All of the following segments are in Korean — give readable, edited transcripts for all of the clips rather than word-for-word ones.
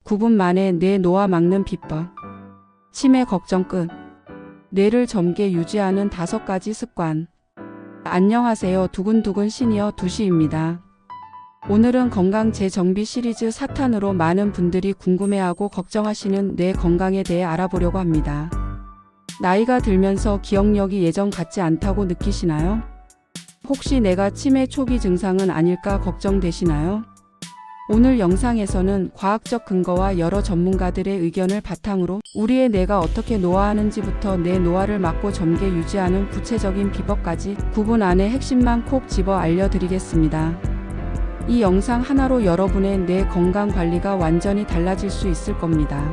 9분 만에 뇌 노화 막는 비법. 치매 걱정 끝. 뇌를 젊게 유지하는 5가지 습관. 안녕하세요. 두근두근 시니어 2시입니다. 오늘은 건강 재정비 시리즈 4탄으로 많은 분들이 궁금해하고 걱정하시는 뇌 건강에 대해 알아보려고 합니다. 나이가 들면서 기억력이 예전 같지 않다고 느끼시나요? 혹시 내가 치매 초기 증상은 아닐까 걱정되시나요? 오늘 영상에서는 과학적 근거와 여러 전문가들의 의견을 바탕으로 우리의 뇌가 어떻게 노화하는지부터 뇌 노화를 막고 젊게 유지하는 구체적인 비법까지 9분 안에 핵심만 콕 집어 알려드리겠습니다. 이 영상 하나로 여러분의 뇌 건강 관리가 완전히 달라질 수 있을 겁니다.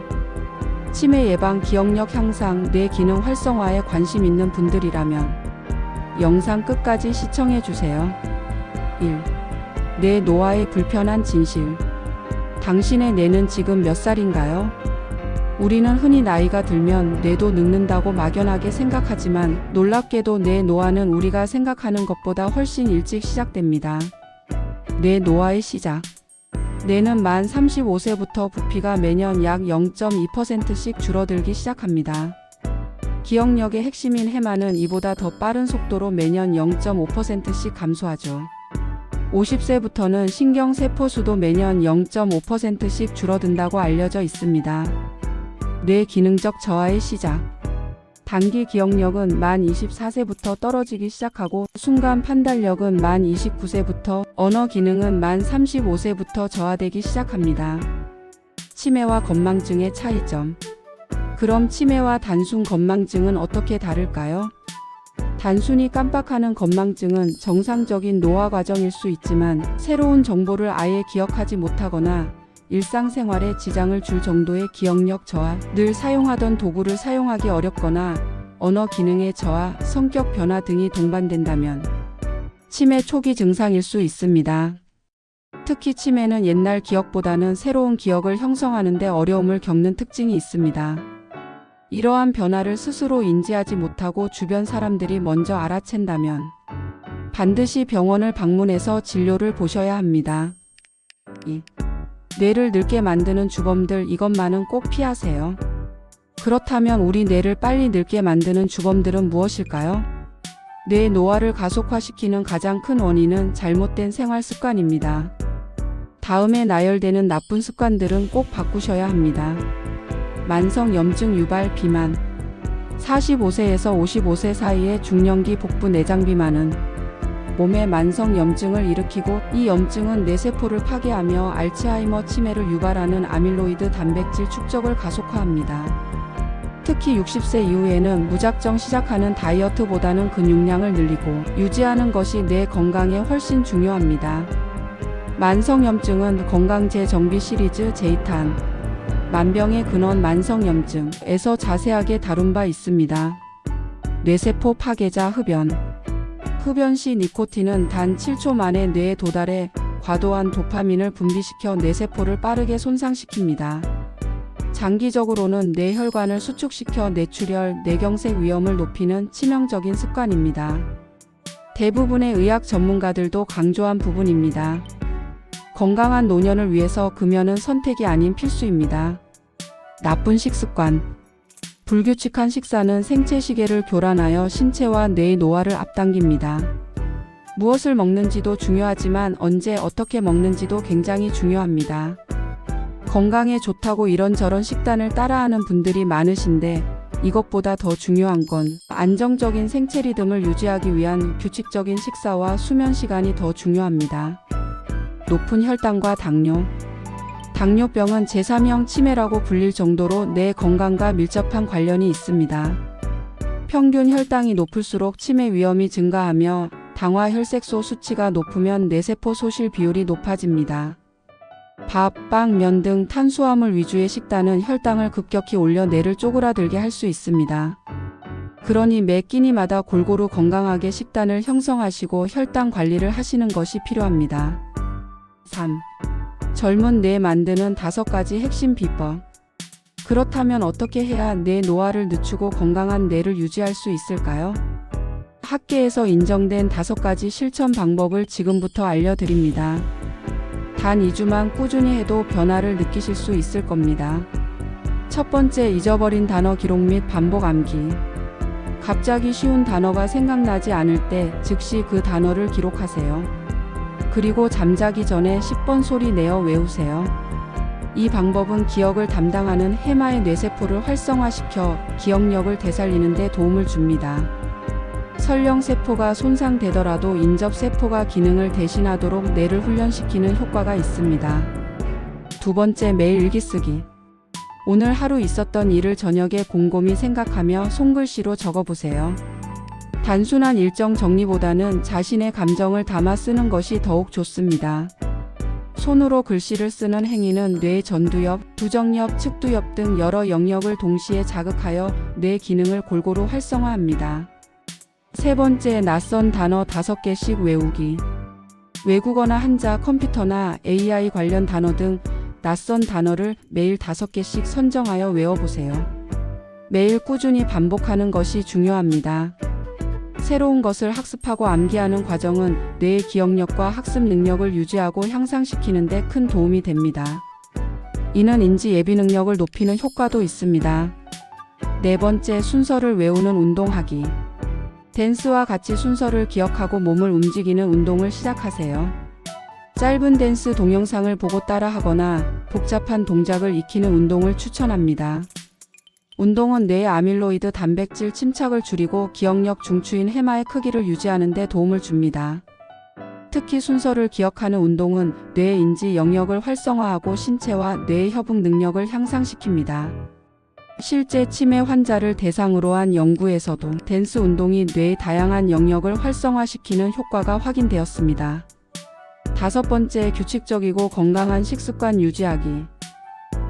치매 예방, 기억력 향상, 뇌 기능 활성화에 관심 있는 분들이라면 영상 끝까지 시청해주세요. 1. 뇌 노화의 불편한 진실. 당신의 뇌는 지금 몇 살인가요? 우리는 흔히 나이가 들면 뇌도 늙는다고 막연하게 생각하지만 놀랍게도 뇌 노화는 우리가 생각하는 것보다 훨씬 일찍 시작됩니다. 뇌 노화의 시작. 뇌는 만 35세부터 부피가 매년 약 0.2%씩 줄어들기 시작합니다. 기억력의 핵심인 해마는 이보다 더 빠른 속도로 매년 0.5%씩 감소하죠. 50세부터는 신경세포 수도 매년 0.5%씩 줄어든다고 알려져 있습니다. 뇌 기능적 저하의 시작. 단기 기억력은 만 24세부터 떨어지기 시작하고 순간 판단력은 만 29세부터, 언어 기능은 만 35세부터 저하되기 시작합니다. 치매와 건망증의 차이점. 그럼 치매와 단순 건망증은 어떻게 다를까요? 단순히 깜빡하는 건망증은 정상적인 노화 과정일 수 있지만 새로운 정보를 아예 기억하지 못하거나 일상생활에 지장을 줄 정도의 기억력 저하, 늘 사용하던 도구를 사용하기 어렵거나 언어 기능의 저하, 성격 변화 등이 동반된다면 치매 초기 증상일 수 있습니다. 특히 치매는 옛날 기억보다는 새로운 기억을 형성하는 데 어려움을 겪는 특징이 있습니다. 이러한 변화를 스스로 인지하지 못하고 주변 사람들이 먼저 알아챈다면 반드시 병원을 방문해서 진료를 보셔야 합니다. 2. 뇌를 늙게 만드는 주범들. 이것만은 꼭 피하세요. 그렇다면 우리 뇌를 빨리 늙게 만드는 주범들은 무엇일까요? 뇌 노화를 가속화시키는 가장 큰 원인은 잘못된 생활 습관입니다. 다음에 나열되는 나쁜 습관들은 꼭 바꾸셔야 합니다. 만성 염증 유발 비만. 45세에서 55세 사이의 중년기 복부 내장 비만은 몸에 만성 염증을 일으키고 이 염증은 뇌세포를 파괴하며 알츠하이머 치매를 유발하는 아밀로이드 단백질 축적을 가속화합니다. 특히 60세 이후에는 무작정 시작하는 다이어트보다는 근육량을 늘리고 유지하는 것이 뇌 건강에 훨씬 중요합니다. 만성 염증은 건강 재정비 시리즈 제2탄 만병의 근원 만성염증에서 자세하게 다룬 바 있습니다. 뇌세포 파괴자 흡연. 흡연 시 니코틴은 단 7초 만에 뇌에 도달해 과도한 도파민을 분비시켜 뇌세포를 빠르게 손상시킵니다. 장기적으로는 뇌혈관을 수축시켜 뇌출혈, 뇌경색 위험을 높이는 치명적인 습관입니다. 대부분의 의학 전문가들도 강조한 부분입니다. 건강한 노년을 위해서 금연은 선택이 아닌 필수입니다. 나쁜 식습관. 불규칙한 식사는 생체 시계를 교란하여 신체와 뇌의 노화를 앞당깁니다. 무엇을 먹는지도 중요하지만 언제 어떻게 먹는지도 굉장히 중요합니다. 건강에 좋다고 이런저런 식단을 따라하는 분들이 많으신데 이것보다 더 중요한 건 안정적인 생체 리듬을 유지하기 위한 규칙적인 식사와 수면 시간이 더 중요합니다. 높은 혈당과 당뇨. 당뇨병은 제3형 치매라고 불릴 정도로 뇌 건강과 밀접한 관련이 있습니다. 평균 혈당이 높을수록 치매 위험이 증가하며 당화 혈색소 수치가 높으면 뇌세포 소실 비율이 높아집니다. 밥, 빵, 면 등 탄수화물 위주의 식단은 혈당을 급격히 올려 뇌를 쪼그라들게 할 수 있습니다. 그러니 매 끼니마다 골고루 건강하게 식단을 형성하시고 혈당 관리를 하시는 것이 필요합니다. 3. 젊은 뇌 만드는 5가지 핵심 비법. 그렇다면 어떻게 해야 뇌 노화를 늦추고 건강한 뇌를 유지할 수 있을까요? 학계에서 인정된 5가지 실천 방법을 지금부터 알려드립니다. 단 2주만 꾸준히 해도 변화를 느끼실 수 있을 겁니다. 첫 번째, 잊어버린 단어 기록 및 반복 암기. 갑자기 쉬운 단어가 생각나지 않을 때 즉시 그 단어를 기록하세요. 그리고 잠자기 전에 10번 소리 내어 외우세요. 이 방법은 기억을 담당하는 해마의 뇌세포를 활성화시켜 기억력을 되살리는 데 도움을 줍니다. 설령 세포가 손상되더라도 인접세포가 기능을 대신하도록 뇌를 훈련시키는 효과가 있습니다. 두 번째, 매일 일기 쓰기. 오늘 하루 있었던 일을 저녁에 곰곰이 생각하며 손글씨로 적어보세요. 단순한 일정 정리보다는 자신의 감정을 담아 쓰는 것이 더욱 좋습니다. 손으로 글씨를 쓰는 행위는 뇌 전두엽, 두정엽, 측두엽 등 여러 영역을 동시에 자극하여 뇌 기능을 골고루 활성화합니다. 세 번째, 낯선 단어 5개씩 외우기. 외국어나 한자, 컴퓨터나 AI 관련 단어 등 낯선 단어를 매일 5개씩 선정하여 외워보세요. 매일 꾸준히 반복하는 것이 중요합니다. 새로운 것을 학습하고 암기하는 과정은 뇌의 기억력과 학습 능력을 유지하고 향상시키는 데 큰 도움이 됩니다. 이는 인지 예비 능력을 높이는 효과도 있습니다. 네 번째, 순서를 외우는 운동하기. 댄스와 같이 순서를 기억하고 몸을 움직이는 운동을 시작하세요. 짧은 댄스 동영상을 보고 따라하거나 복잡한 동작을 익히는 운동을 추천합니다. 운동은 뇌의 아밀로이드 단백질 침착을 줄이고 기억력 중추인 해마의 크기를 유지하는 데 도움을 줍니다. 특히 순서를 기억하는 운동은 뇌의 인지 영역을 활성화하고 신체와 뇌의 협응 능력을 향상시킵니다. 실제 치매 환자를 대상으로 한 연구에서도 댄스 운동이 뇌의 다양한 영역을 활성화시키는 효과가 확인되었습니다. 다섯 번째, 규칙적이고 건강한 식습관 유지하기.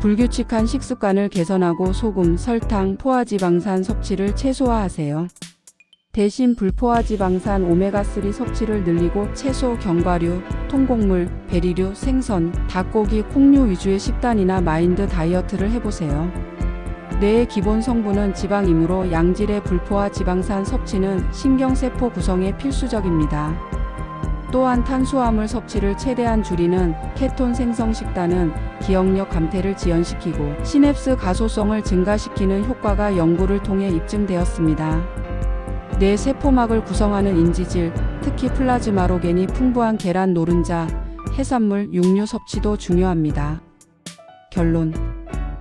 불규칙한 식습관을 개선하고 소금, 설탕, 포화지방산 섭취를 최소화하세요. 대신 불포화지방산 오메가3 섭취를 늘리고 채소, 견과류, 통곡물, 베리류, 생선, 닭고기, 콩류 위주의 식단이나 마인드 다이어트를 해보세요. 뇌의 기본 성분은 지방이므로 양질의 불포화 지방산 섭취는 신경세포 구성에 필수적입니다. 또한 탄수화물 섭취를 최대한 줄이는 케톤 생성 식단은 기억력 감퇴를 지연시키고 시냅스 가소성을 증가시키는 효과가 연구를 통해 입증되었습니다. 뇌 세포막을 구성하는 인지질, 특히 플라즈마로겐이 풍부한 계란 노른자, 해산물, 육류 섭취도 중요합니다. 결론.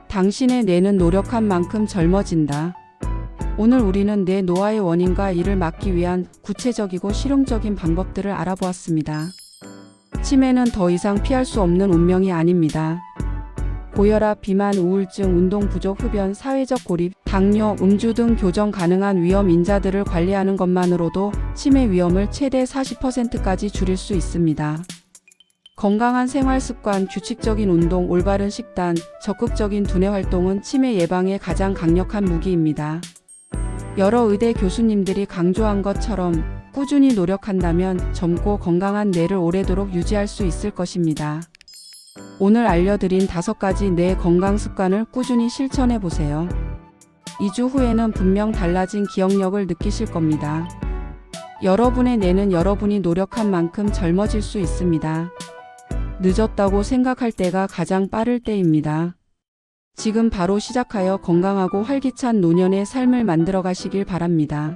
당신의 뇌는 노력한 만큼 젊어진다. 오늘 우리는 뇌 노화의 원인과 이를 막기 위한 구체적이고 실용적인 방법들을 알아보았습니다. 치매는 더 이상 피할 수 없는 운명이 아닙니다. 고혈압, 비만, 우울증, 운동 부족, 흡연, 사회적 고립, 당뇨, 음주 등 교정 가능한 위험 인자들을 관리하는 것만으로도 치매 위험을 최대 40%까지 줄일 수 있습니다. 건강한 생활 습관, 규칙적인 운동, 올바른 식단, 적극적인 두뇌 활동은 치매 예방에 가장 강력한 무기입니다. 여러 의대 교수님들이 강조한 것처럼 꾸준히 노력한다면 젊고 건강한 뇌를 오래도록 유지할 수 있을 것입니다. 오늘 알려드린 5가지 뇌 건강 습관을 꾸준히 실천해 보세요. 2주 후에는 분명 달라진 기억력을 느끼실 겁니다. 여러분의 뇌는 여러분이 노력한 만큼 젊어질 수 있습니다. 늦었다고 생각할 때가 가장 빠를 때입니다. 지금 바로 시작하여 건강하고 활기찬 노년의 삶을 만들어 가시길 바랍니다.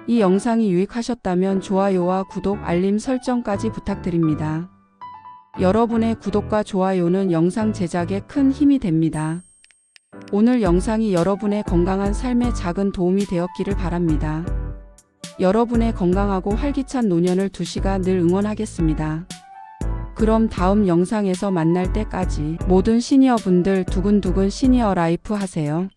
이 영상이 유익하셨다면 좋아요와 구독, 알림 설정까지 부탁드립니다. 여러분의 구독과 좋아요는 영상 제작에 큰 힘이 됩니다. 오늘 영상이 여러분의 건강한 삶에 작은 도움이 되었기를 바랍니다. 여러분의 건강하고 활기찬 노년을 2시간 늘 응원하겠습니다. 그럼 다음 영상에서 만날 때까지 모든 시니어분들 두근두근 시니어 라이프 하세요.